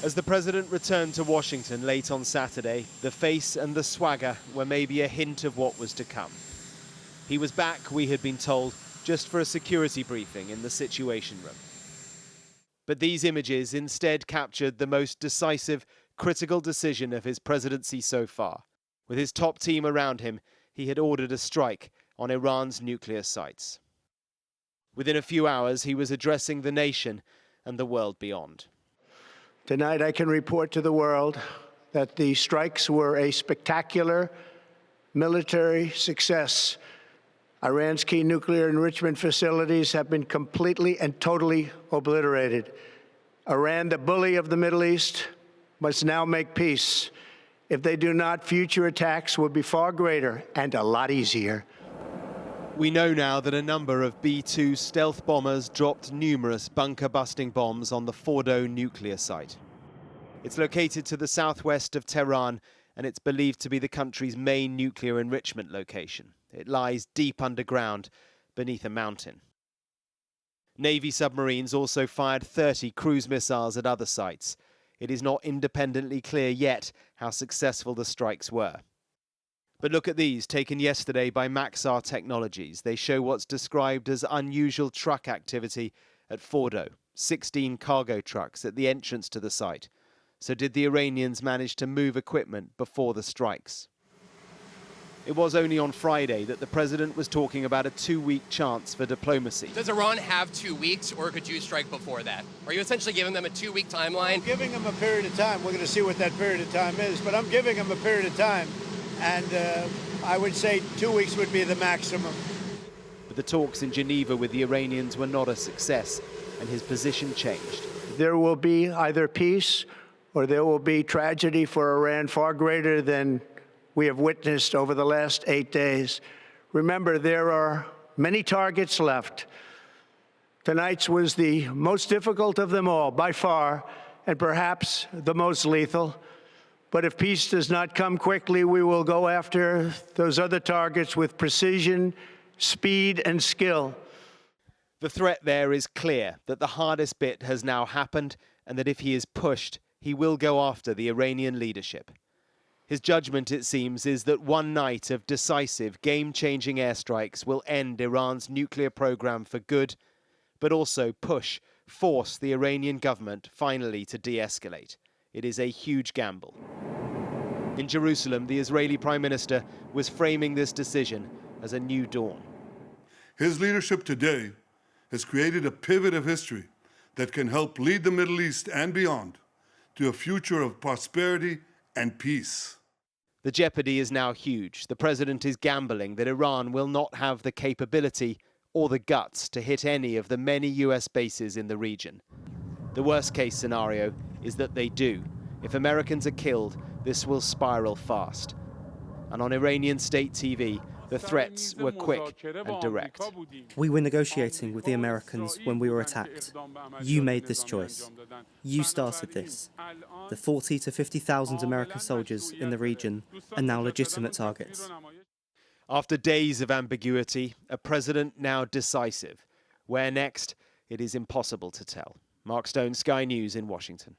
As the president returned to Washington late on Saturday, the face and the swagger were maybe a hint of what was to come. He was back, we had been told, just for a security briefing in the Situation Room. But these images instead captured the most decisive, critical decision of his presidency so far. With his top team around him, he had ordered a strike on Iran's nuclear sites. Within a few hours, he was addressing the nation and the world beyond. Tonight, I can report to the world that the strikes were a spectacular military success. Iran's key nuclear enrichment facilities have been completely and totally obliterated. Iran, the bully of the Middle East, must now make peace. If they do not, future attacks will be far greater and a lot easier. We know now that a number of B-2 stealth bombers dropped numerous bunker-busting bombs on the Fordo nuclear site. It's located to the southwest of Tehran, and it's believed to be the country's main nuclear enrichment location. It lies deep underground, beneath a mountain. Navy submarines also fired 30 cruise missiles at other sites. It is not independently clear yet how successful the strikes were. But look at these, taken yesterday by Maxar Technologies. They show what's described as unusual truck activity at Fordo. 16 cargo trucks at the entrance to the site. So did the Iranians manage to move equipment before the strikes? It was only on Friday that the president was talking about a 2-week chance for diplomacy. Does Iran have 2 weeks, or could you strike before that? Are you essentially giving them a 2-week timeline? I'm giving them a period of time. We're going to see what that period of time is, but I'm giving them a period of time. And I would say 2 weeks would be the maximum. But the talks in Geneva with the Iranians were not a success, and his position changed. There will be either peace or there will be tragedy for Iran far greater than we have witnessed over the last 8 days. Remember, there are many targets left. Tonight's was the most difficult of them all, by far, and perhaps the most lethal. But if peace does not come quickly, we will go after those other targets with precision, speed, and skill. The threat there is clear, that the hardest bit has now happened, and that if he is pushed, he will go after the Iranian leadership. His judgment, it seems, is that one night of decisive, game-changing airstrikes will end Iran's nuclear program for good, but also force the Iranian government finally to de-escalate. It is a huge gamble. In Jerusalem, the Israeli Prime Minister was framing this decision as a new dawn. His leadership today has created a pivot of history that can help lead the Middle East and beyond to a future of prosperity and peace. The jeopardy is now huge. The president is gambling that Iran will not have the capability or the guts to hit any of the many US bases in the region. The worst-case scenario is that they do. If Americans are killed, this will spiral fast. And on Iranian state TV, the threats were quick and direct. We were negotiating with the Americans when we were attacked. You made this choice. You started this. The 40 to 50,000 American soldiers in the region are now legitimate targets. After days of ambiguity, a president now decisive. Where next? It is impossible to tell. Mark Stone, Sky News in Washington.